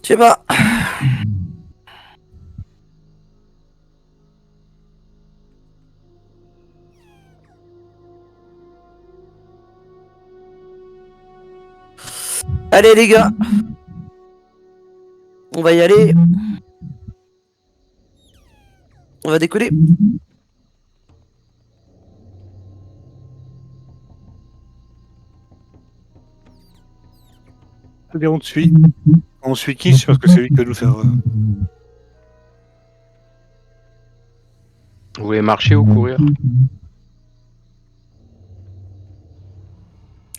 Je sais pas. Allez les gars. On va y aller. On va décoller. Allez, on te suit. On suit qui? C'est parce que c'est lui qui va nous faire... Vous voulez marcher ou courir?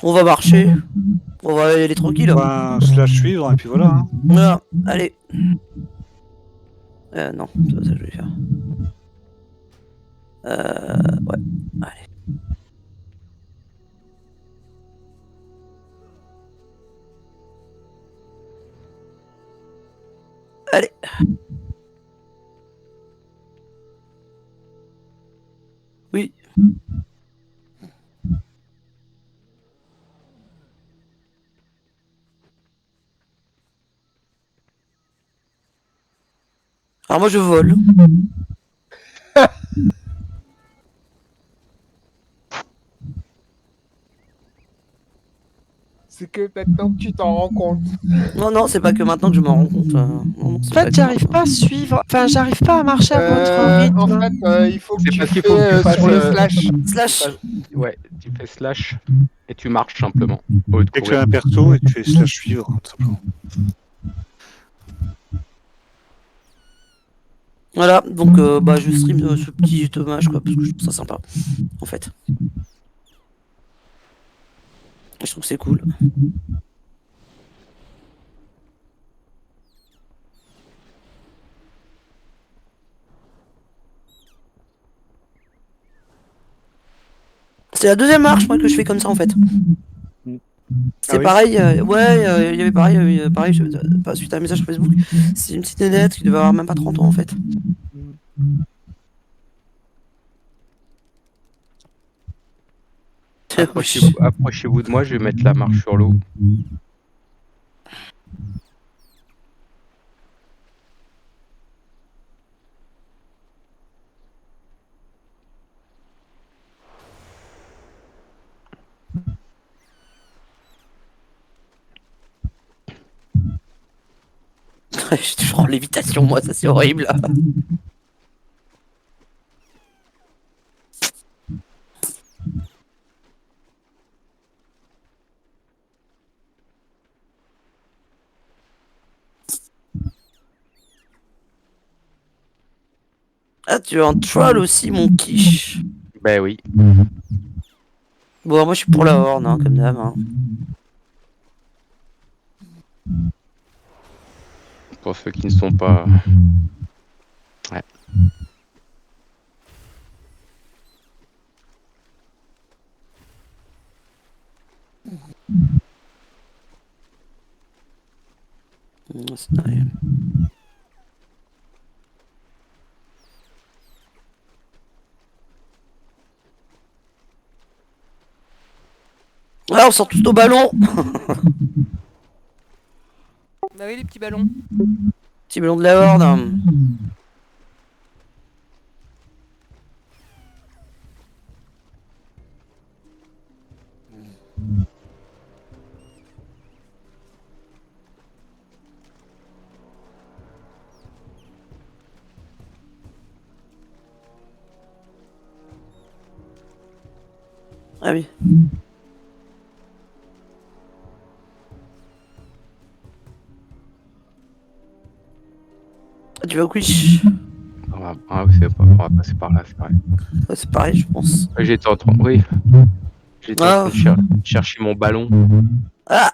On va marcher. On va y aller tranquille. Slash suivre, et puis voilà. Hein. Voilà, allez. Non, c'est pas ça que je vais faire. Ouais, allez. Allez. Oui. Alors moi je vole. C'est que maintenant que tu t'en rends compte. Non, non, c'est pas que maintenant que je m'en rends compte. Non, non, En fait, j'arrive pas à suivre. Enfin, j'arrive pas à marcher à votre rythme. En fait, il faut que tu parce qu'il fais faut que tu fasses sur le slash. Slash. Ouais, tu fais slash et tu marches simplement. Au lieu de Dès que tu as courir. un perso, et tu fais slash suivre, tout simplement. Voilà, donc bah je stream ce petit dommage quoi, parce que je trouve ça sympa, en fait. Je trouve que c'est cool. C'est la deuxième marche moi que je fais comme ça en fait. C'est oui. pareil, ouais, il y avait pareil, pareil pas suite à un message sur Facebook. C'est une petite nénette qui devait avoir même pas 30 ans en fait. Approchez-vous de moi, je vais mettre la marche sur l'eau. Je suis toujours en lévitation moi, ça c'est horrible. Ah, tu es en troll aussi, mon quiche. Ben oui. Bon, moi je suis pour la horde, hein, comme d'hab. Hein. Pour ceux qui ne sont pas... Ouais. C'est vrai. Ah, on sort tous nos ballons. Bah oui, les petits ballons. Petit ballon de la horde. Ah oui. Ah, tu vas au quiche. Ah oui, on va passer par là, c'est vrai. Ouais, c'est pareil, je pense. J'étais en train... Oui. J'étais en train de chercher mon ballon. Ah.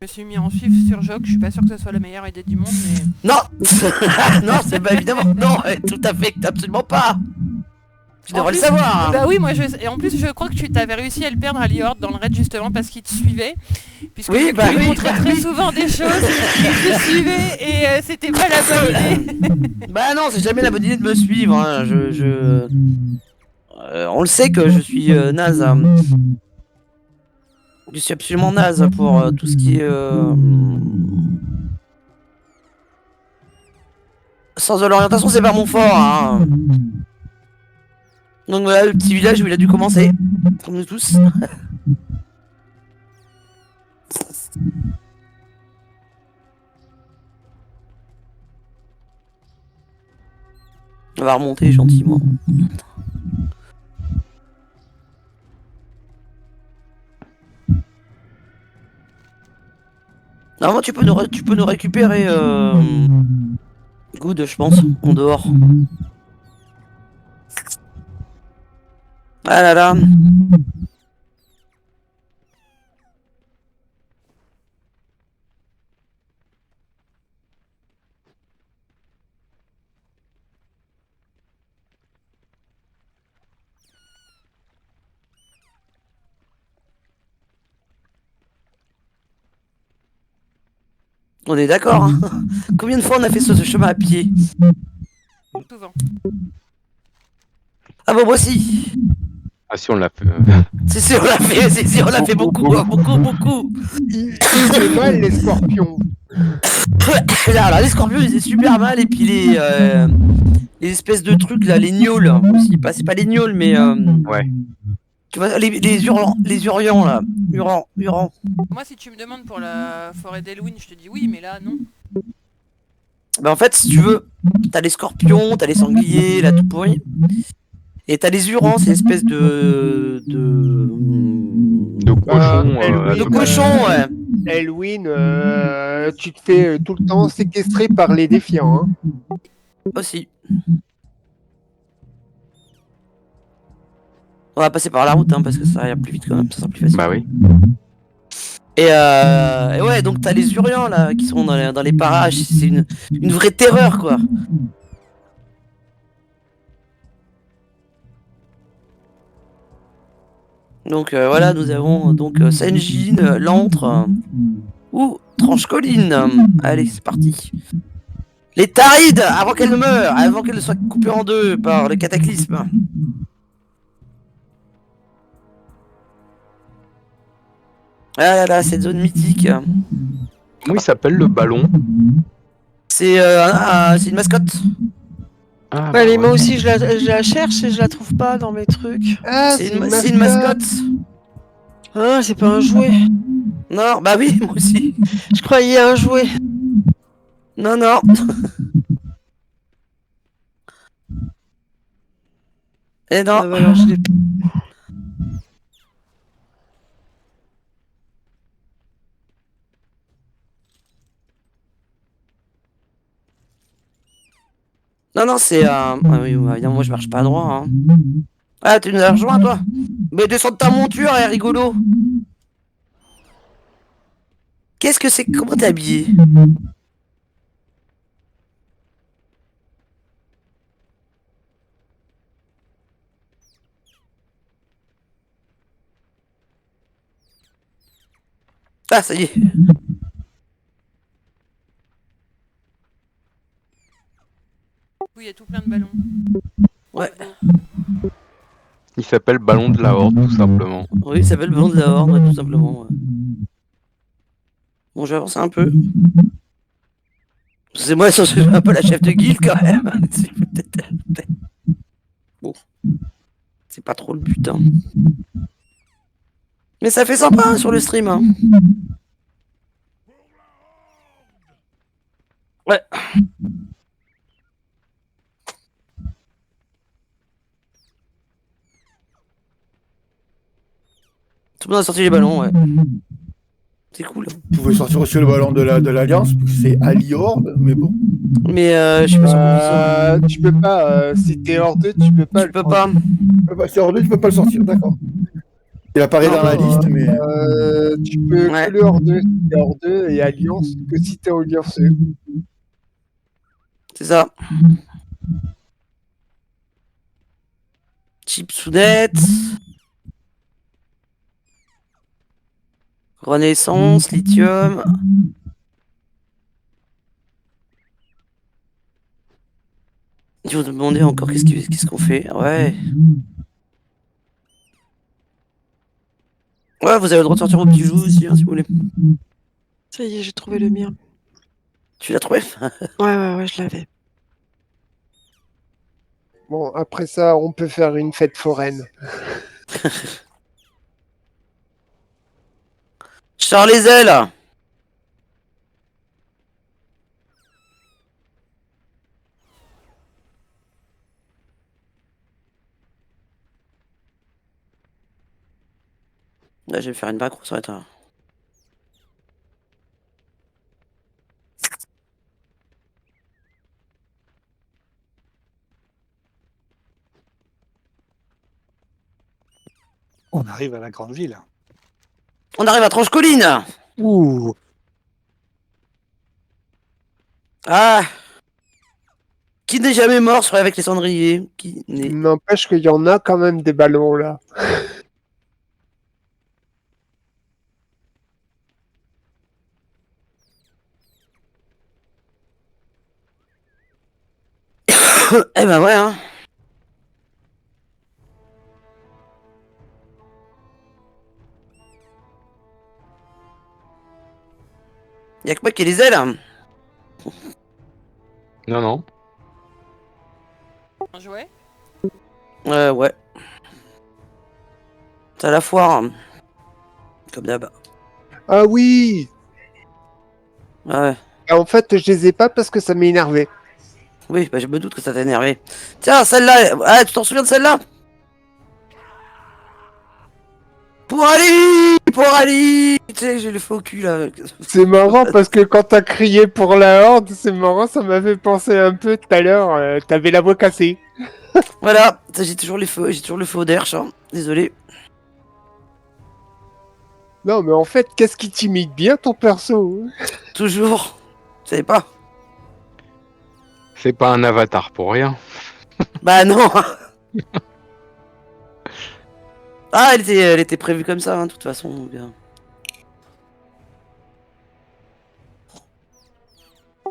Je me suis mis en suivre sur Joc, je suis pas sûr que ce soit la meilleure idée du monde, mais... Non. Non, c'est pas évidemment. Non, tout à fait, absolument pas. Tu devrais le savoir. Hein. Bah oui, moi et en plus je crois que tu t'avais réussi à le perdre à Liord dans le raid justement parce qu'il te suivait. Puisque oui, bah tu lui montrais très souvent des choses, il te suivait et c'était pas la bonne idée. Bah non, c'est jamais la bonne idée de me suivre. Hein. On le sait que je suis naze. Je suis absolument naze pour tout ce qui est... Sens de l'orientation, c'est pas mon fort, hein. Donc voilà, le petit village où il a dû commencer. Comme nous tous. On va remonter gentiment. Normalement, tu peux nous récupérer Good, je pense, en dehors. Ah là là. On est d'accord, hein. Combien de fois on a fait ce chemin à pied? Souvent. Ah bon, moi aussi. Ah si, on l'a fait. Si, on l'a fait, si, on l'a fait beaucoup, hein, beaucoup. Il fait mal les scorpions. Alors, les scorpions, ils étaient super mal, et puis les espèces de trucs, là, les gnolls, aussi. C'est pas les gnolls, mais... Ouais. Tu vois, les hurlants, là. Hurlants. Moi, si tu me demandes pour la forêt d'Elwyn, je te dis oui, mais là, non. Bah en fait, si tu veux, t'as les scorpions, t'as les sangliers, là, tout pourri. Et t'as les hurons, ces espèces de cochons. Elwyn, de cochons, ouais. Elwyn, tu te fais tout le temps séquestrer par les défiants. Hein. Aussi. On va passer par la route, hein, parce que ça ira plus vite quand même, ça sera plus facile. Bah oui. Et ouais, donc t'as les Urians là qui sont dans les parages, c'est une vraie terreur quoi. Donc voilà, nous avons donc Senjin, l'antre, ou Tranche-Colline. Allez, c'est parti. Les Tarides, avant qu'elles ne meurent, avant qu'elles ne soient coupées en deux par le cataclysme. Ah là là, cette zone mythique. Comment il s'appelle le ballon? C'est une mascotte. Ah, Ouais, bah mais moi aussi, je la cherche et je la trouve pas dans mes trucs. Ah, C'est une mascotte. Ah, c'est pas un jouet. Non, bah oui, moi aussi. Je croyais un jouet. Non, non. Et non. Ah, bah alors, je l'ai. Non, non, c'est ah oui, bah, évidemment, moi je marche pas droit. Hein. Ah, tu nous as rejoint toi? Mais descends de ta monture, rigolo. Qu'est-ce que c'est? Comment t'es habillé? Ah, ça y est. Oui, il y a tout plein de ballons. Ouais. il s'appelle ballon de la Horde, tout simplement. Oui, il s'appelle Bande de la Horde, ouais, tout simplement. Ouais. Bon, je vais avancer un peu. C'est moi, je suis un peu la chef de guilde quand même. Bon. C'est pas trop le but. Hein. Mais ça fait sympa hein, sur le stream. Hein. Ouais. Tout le monde a sorti les ballons, ouais. C'est cool. Vous pouvez sortir aussi le ballon de l'Alliance, c'est Ali Horde, mais bon. Mais je suis pas sûr. Tu peux pas, si t'es hors d'eux, tu peux pas. Tu peux pas. C'est hors 2, tu peux pas le sortir, d'accord. Il apparaît dans la liste, mais. Tu peux Ouais. que le hors d'eux si t'es hors d'eux et Alliance que si t'es Alliance. C'est ça. Chipsoudette. Renaissance, lithium. Ils vont demander encore qu'est-ce qu'on fait. Ouais. Ouais, vous avez le droit de sortir vos petits joues aussi, hein, si vous voulez. Ça y est, j'ai trouvé le mien. Tu l'as trouvé? Ouais, je l'avais. Bon, après ça, on peut faire une fête foraine. Je sors les ailes. Là, je vais faire une macro, ça va être un... On arrive à la grande ville. On arrive à Tranche-Colline. Ouh. Ah. Qui n'est jamais mort serait avec les cendriers. Qui n'est... N'empêche qu'il y en a quand même des ballons là. Eh ben ouais, hein. Y'a que moi qui ai les ailes. Non, non. Un jouet. Ouais. C'est à la foire. Comme d'hab. Ah oui. Ouais. En fait, je les ai pas parce que ça m'a énervé. Oui, bah je me doute que ça t'a énervé. Tiens, celle-là. Ah, tu t'en souviens de celle-là? Pour Ali. Tu sais, j'ai le faux cul là. C'est marrant parce que quand t'as crié pour la horde, c'est marrant, ça m'a fait penser un peu tout à l'heure. T'avais la voix cassée. Voilà, j'ai toujours le faux d'Hersch, hein. Désolé. Non, mais en fait, qu'est-ce qui t'imite bien ton perso? Toujours. Tu savais pas? C'est pas un avatar pour rien. Bah non. Ah, elle était prévue comme ça, hein, de toute façon. Donc,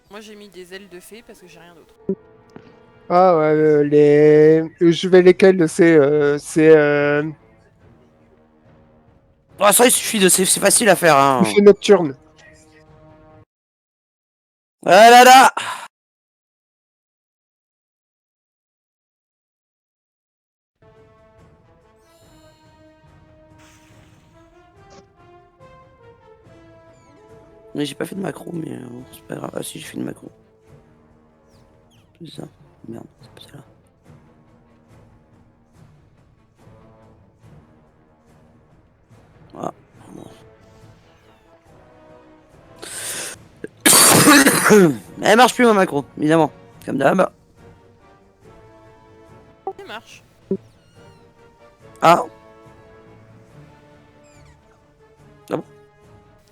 Moi j'ai mis des ailes de fée parce que j'ai rien d'autre. Ah ouais, je vais lesquels? Ah, ça, il suffit de... C'est facile à faire, hein. C'est nocturne. Ah là là. Mais j'ai pas fait de macro, mais c'est pas grave. Ah si, j'ai fait une macro. C'est ça. Merde, c'est pas ça là. Ah, bon. Elle marche plus ma macro, évidemment. Comme d'hab. Ça marche. Ah,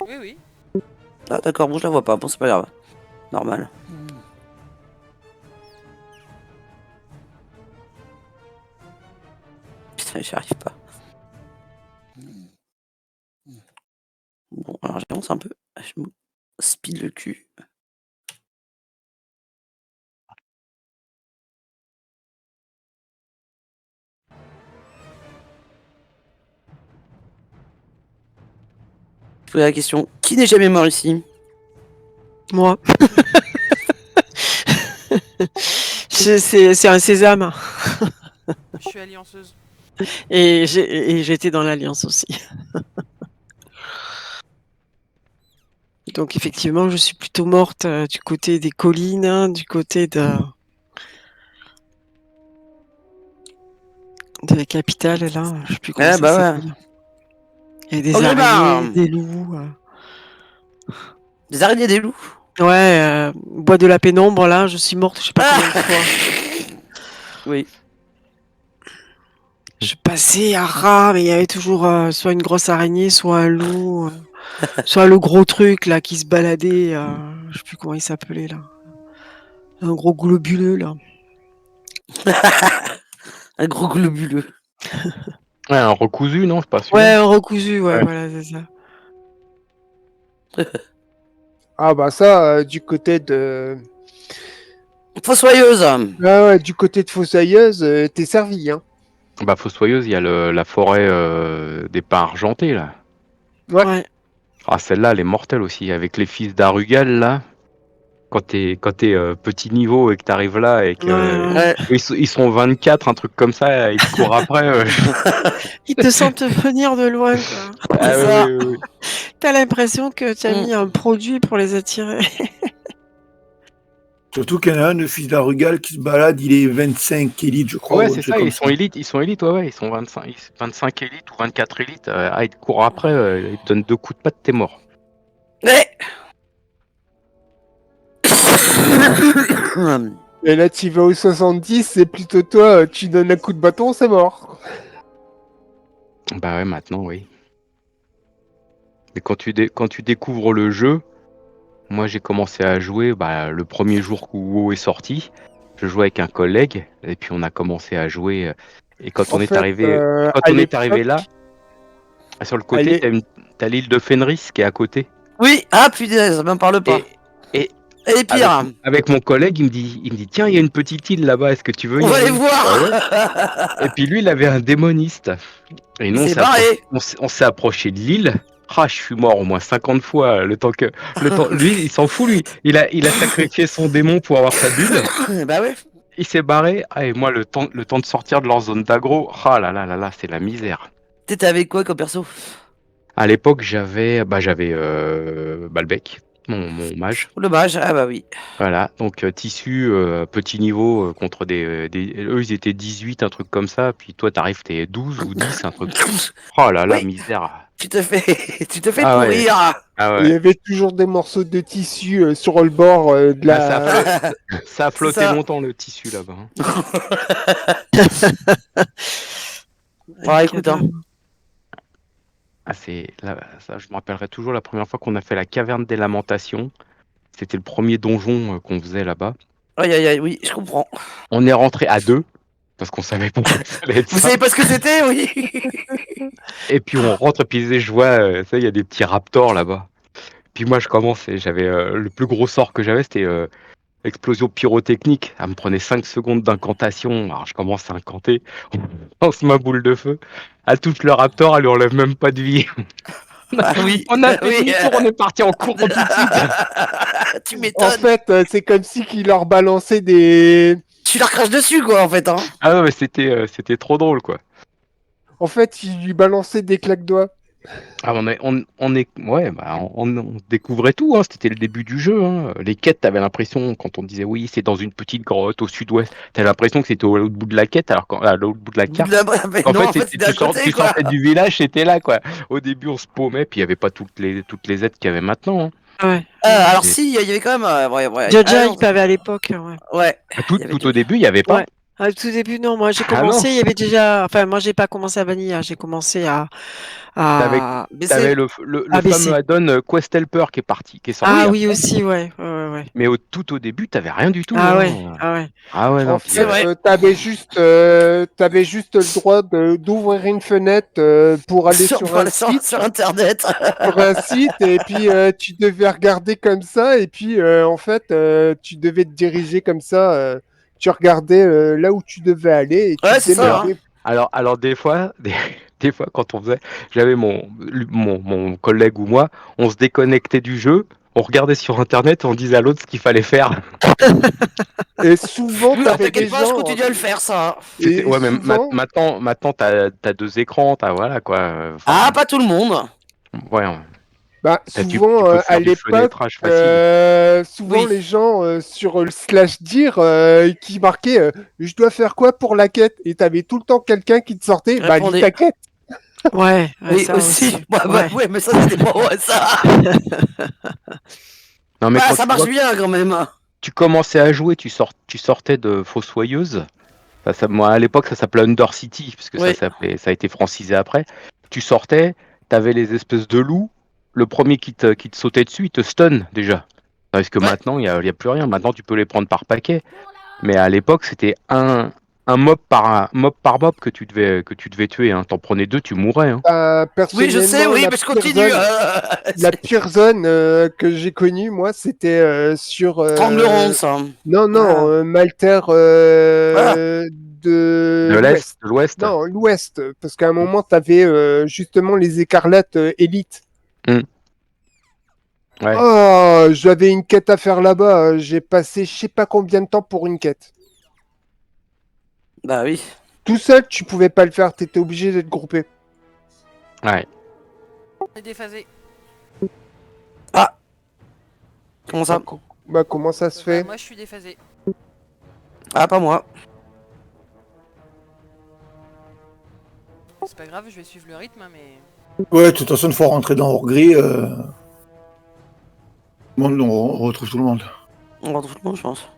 Oui. ah d'accord, bon je la vois pas, bon c'est pas grave. Normal. Putain, j'y arrive pas. Bon, alors j'avance un peu. Je me speed le cul. Je pose la question, qui n'est jamais mort ici? Moi. C'est un sésame. Je suis allianceuse. Et j'étais dans l'Alliance aussi. Donc effectivement, je suis plutôt morte du côté des collines, hein, du côté de la capitale, là. Je sais plus comment Ah ça bah ouais. s'appelle. Il y a des Oh, araignées, bah. des loups. Des araignées, des loups. Ouais, bois de la pénombre, là, je suis morte, je sais pas Ah. combien de fois. Oui. Je passais à ras, mais il y avait toujours soit une grosse araignée, soit un loup, soit le gros truc là qui se baladait, je sais plus comment il s'appelait là. Un gros globuleux là. Un gros globuleux. Ouais, un recousu, non, c'est pas sûr. Ouais, un recousu, ouais, Ouais. voilà, c'est ça. Ah bah ça, du côté de... Fossoyeuse. Ah ouais, du côté de Fossoyeuse, t'es servi, hein. Bah, Fossoyeuse, il y a la forêt des pins argentés, là. Ouais. Ouais. Ah, celle-là, elle est mortelle aussi, avec les fils d'Arugal, là. Quand t'es petit niveau et que t'arrives là et que Ouais. ils sont 24, un truc comme ça, ils te courent après. Ils te sentent venir de loin, quoi. Ah, C'est oui, ça. oui, oui, oui. T'as l'impression que tu as Mm. mis un produit pour les attirer. Surtout qu'il y en a un, le fils d'Arugal, qui se balade, il est 25 élites, je crois. Ouais, ou un c'est truc ça, comme ils sont élites, ouais, ils sont 25 élites ou 24 élites. Ils te courent après, ils te donnent 2 coups de patte, t'es mort. Ouais. Et là, tu vas au 70, c'est plutôt toi, tu donnes un coup de bâton, c'est mort. Bah ouais, maintenant, oui. Mais quand tu découvres le jeu, moi j'ai commencé à jouer le premier jour où WoW est sorti. Je jouais avec un collègue et puis on a commencé à jouer. Et quand En on est fait, arrivé, à l'époque, là, sur le côté, allez, t'as l'île de Fenris qui est à côté. Oui, ah putain, ça m'en parle pas. Et Et pire, avec mon collègue, il me dit, tiens, il y a une petite île là-bas, est-ce que tu veux on y va aller? les voir. Ah ouais. Et puis lui, il avait un démoniste. Et nous, Il s'est barré. on s'est approché de l'île. Ah, je suis mort au moins 50 fois. Lui, il s'en fout, lui. Il a sacrifié son démon pour avoir sa bulle. Bah ouais. Il s'est barré. Ah, et moi, le temps de sortir de leur zone d'aggro, ah là là là là, c'est la misère. T'étais avec quoi comme perso? À l'époque, j'avais Balbec, mon mage. Le mage, ah bah oui. Voilà, donc tissu, petit niveau contre eux, ils étaient 18, un truc comme ça. Puis toi, t'arrives, t'es 12 ou 10, un truc. Oh là là, Oui. misère. Tu te fais Ah ouais. pourrir. Ah il y ouais. avait toujours des morceaux de tissu sur le bord de la... Ça a flotté ça. longtemps le tissu là-bas. Ouais, écoute, hein. Ah, ça, je me rappellerai toujours la première fois qu'on a fait la caverne des lamentations. C'était le premier donjon qu'on faisait là-bas. Aïe aïe aïe, oui, je comprends. On est rentré à 2 parce qu'on savait pas que ça allait être Vous ça. savez pas ce que c'était, oui. Et puis on rentre et puis je vois, ça, il y a des petits raptors là-bas. Puis moi je commence et j'avais le plus gros sort que j'avais, c'était explosion pyrotechnique. Ça me prenait 5 secondes d'incantation. Alors je commence à incanter, on lance ma boule de feu. Elle touche le raptor, elle lui enlève même pas de vie. Ah oui. On a fait oui. demi-tour, on est parti en courant tout de suite. Tu En m'étonnes. fait, c'est comme si qu'il leur balançait des... Tu leur craches dessus, quoi, en fait, hein. Ah ouais, mais c'était trop drôle quoi. En fait, il lui balançait des claques-doigts. Ah, on découvrait tout, hein. C'était le début du jeu, hein. Les quêtes, t'avais l'impression, quand on disait oui, c'est dans une petite grotte au sud-ouest, t'avais l'impression que c'était au l'autre bout de la quête, alors qu'à l'autre bout de la carte, Mais en non, en fait, fait, c'était à côté, tu quoi. sortais du village, c'était là, quoi. Au début, on se paumait, puis il n'y avait pas toutes les aides qu'il y avait maintenant, hein. Ouais. Alors Et- si, il y avait quand même... ouais. Jaja, Ah, non, il avait à l'époque. Ouais. ouais. Tout, Il y avait tout du- au début, il n'y avait pas. Ouais. Au tout début, non. Moi, j'ai Ah commencé, non. il y avait déjà. Enfin, moi, j'ai pas commencé à Vanilla. J'ai commencé à T'avais BC. le ABC. fameux add-on Quest Helper qui est sorti. Ah hein. oui, aussi, ouais. Ouais. Mais tout au début, t'avais rien du tout. Ah hein. ouais. Ah ouais. Ah ouais, En non. fait, vrai. t'avais juste le droit d'ouvrir une fenêtre pour aller sur un site. Sur Internet. Sur un site et puis tu devais regarder comme ça et puis en fait tu devais te diriger comme ça tu regardais là où tu devais aller et tu Ouais, te c'est ça, démerdais. Alors des fois, des fois quand on faisait, j'avais mon collègue ou moi, on se déconnectait du jeu, on regardait sur internet, on disait à l'autre ce qu'il fallait faire. Et souvent Alors, t'avais des t'inquiète pas, je gens continue à le faire, ça. et Ouais, mais souvent maintenant t'as 2 écrans, t'as voilà quoi. Ah, pas tout le monde. Ouais, bah, tu souvent peux faire à du l'époque fenêtrage facile. souvent Oui. les gens sur le slash dire qui marquaient je dois faire quoi pour la quête et t'avais tout le temps quelqu'un qui te sortait bah lis Répondez. ta quête. Ouais. Oui, ça aussi. Ouais. Ouais, mais ça, c'était pas ouais, ça. Non mais Bah, quand ça tu marche vois, bien, quand même. tu commençais à jouer, tu sortais de Fossoyeuse. Moi, à l'époque, ça s'appelait Undercity, puisque Oui. ça a été francisé après. Tu sortais, t'avais les espèces de loups. Le premier qui te sautait dessus, il te stun déjà. Parce que Ouais. maintenant, il y a plus rien. Maintenant, tu peux les prendre par paquet. Mais à l'époque, c'était un mob par mob que tu devais tuer. Hein. T'en prenais 2, tu mourais. Hein. Oui, je sais, Personnellement, oui, la mais je pire continue. zone- La pire zone que j'ai connue, moi, c'était sur. Trangleron, ça. Non, Malter De de l'Est, de l'Ouest. Non, l'Ouest. Parce qu'à un moment, tu avais justement les écarlates élites. Ouais. Oh, j'avais une quête à faire là-bas. J'ai passé je sais pas combien de temps pour une quête. Bah oui. Tout seul, tu pouvais pas le faire. T'étais obligé d'être groupé. Ouais. On est déphasé. Comment ça? Bah, comment ça se fait? Moi, je suis déphasé. Ah, pas moi. C'est pas grave, je vais suivre le rythme, hein, mais. Ouais, de toute façon, il faut rentrer dans Hors-Gris. Bon, on retrouve tout le monde. On retrouve tout le monde, je pense.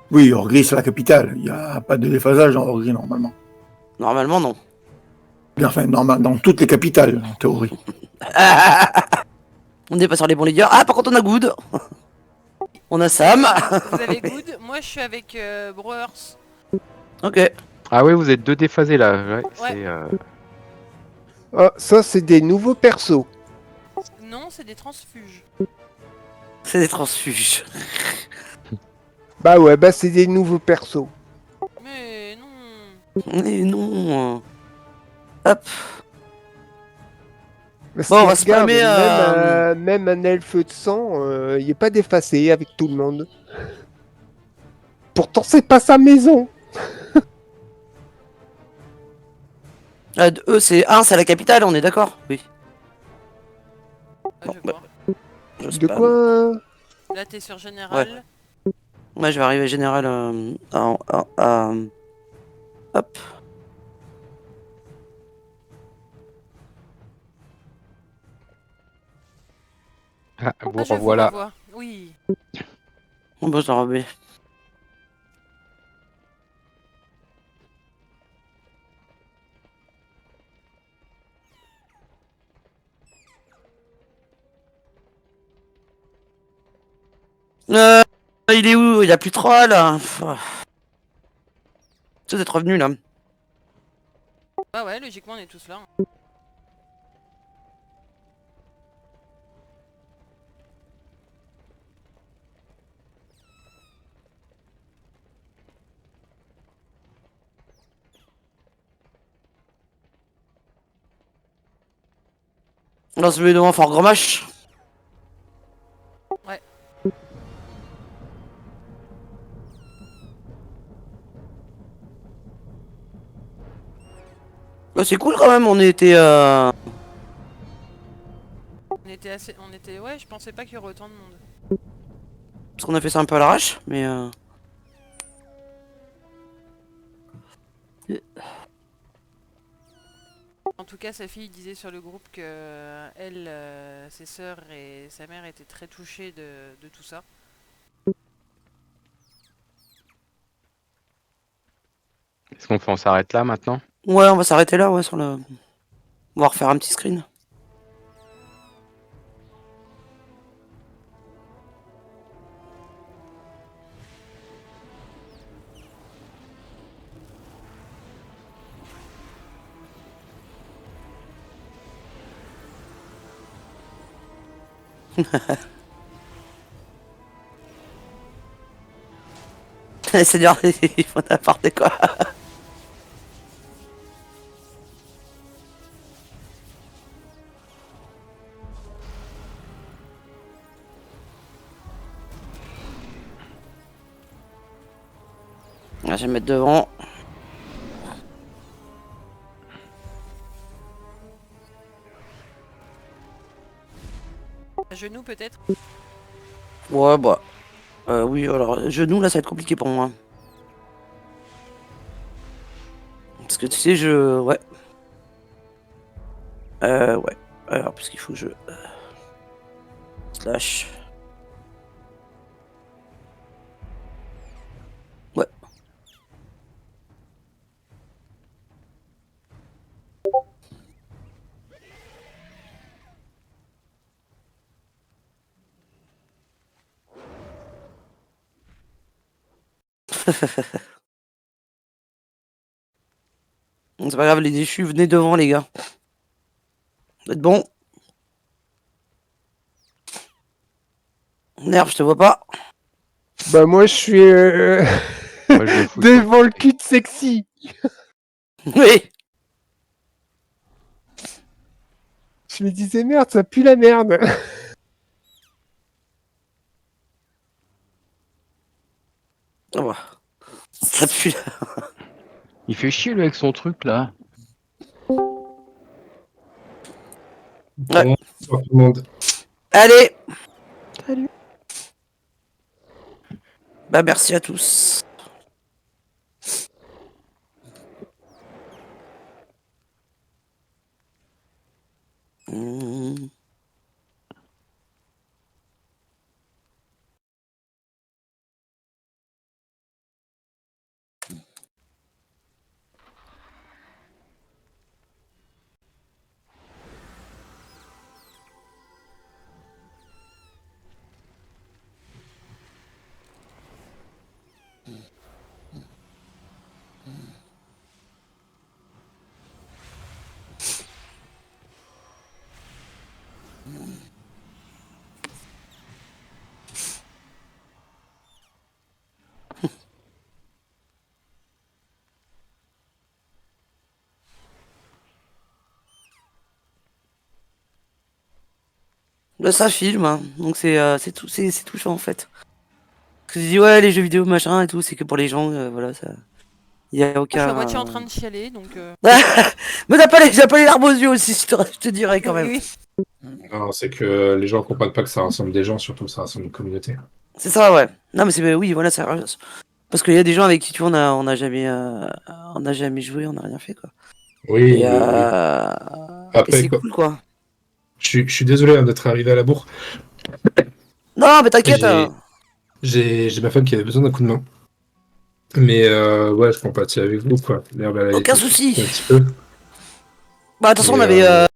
Oui, Hors-Gris, c'est la capitale. Il n'y a pas de déphasage dans Hors-Gris, normalement. Normalement, non. Enfin, dans toutes les capitales, en théorie. On n'est pas sur les bons leaders. Ah, par contre, on a Good. On a Sam. Vous avez Good. Moi, je suis avec Brewers. Ok. Ah oui, vous êtes 2 déphasés là. Ouais. Ouais. C'est, Ah, ça, c'est des nouveaux persos. Non, c'est des transfuges. C'est des transfuges. Bah ouais, bah c'est des nouveaux persos. Mais non. Mais non. Hop. Parce Bon, on que va se regarde, spammer, même un elfe de sang, il est pas défacé avec tout le monde. Pourtant, c'est pas sa maison. Eux, c'est c'est la capitale, on est d'accord? Oui. Ah, je bah, vois. Je De spam. quoi? Là, t'es sur général. Moi, je vais arriver général hop. Ah, vous Ah, je vous revoilà. revois. Oui. On bosse en robé. Il est où? Il a plus 3 là. Tu êtes revenu là. Bah ouais, logiquement, on est tous là. Hein. On se met devant Fort Gromache. Ouais. Oh, c'est cool quand même, on était On était assez. On était. Ouais, je pensais pas qu'il y aurait autant de monde. parce qu'on a fait ça un peu à l'arrache, mais En tout cas, sa fille disait sur le groupe que elle, ses sœurs et sa mère étaient très touchées de tout ça. Est-ce qu'on fait, on s'arrête là maintenant? ouais, on va s'arrêter là, ouais, sur le. On va refaire un petit screen. Seigneur, il faut n'importe quoi. Je vais me mettre devant. À genoux peut-être. Ouais, bah. Oui, alors, genou là, ça va être compliqué pour moi. Parce que tu sais, ouais. Ouais. Alors, parce qu'il faut que je. Slash. Ouais. C'est pas grave, les déchus, venez devant, les gars. Vous êtes bons? Nerf, je te vois pas. Bah moi, je suis Moi, je vais foutre. devant le cul de sexy. Oui. Je me disais, merde, ça pue la merde. Ah bah. Ça pue. Il fait chier lui avec son truc là. Ouais. Bonsoir tout le monde. Allez. Salut. Bah merci à tous. Mmh. Bah ça filme, hein. Donc c'est tout, c'est touchant en fait. Parce que je dis ouais les jeux vidéo machin et tout, c'est que pour les gens, voilà ça. Il y a Je suis aucun. à moitié en train de chialer, donc... Mais t'as pas les larmes aux yeux aussi, je te dirais quand même. Oui. Non, c'est que les gens comprennent pas que ça rassemble des gens, surtout que ça rassemble une communauté. C'est ça ouais. Non mais c'est oui voilà ça. Parce qu'il y a des gens avec qui tu vois on a jamais joué, on n'a rien fait quoi. Oui, Et, oui. et Après, c'est quoi. cool quoi. Je suis désolé hein, d'être arrivé à la bourre. Non mais t'inquiète. J'ai ma femme qui avait besoin d'un coup de main. Mais ouais, je compatis avec vous, quoi. Merde, elle a Aucun été souci. un petit peu. Bah de toute façon on Et, avait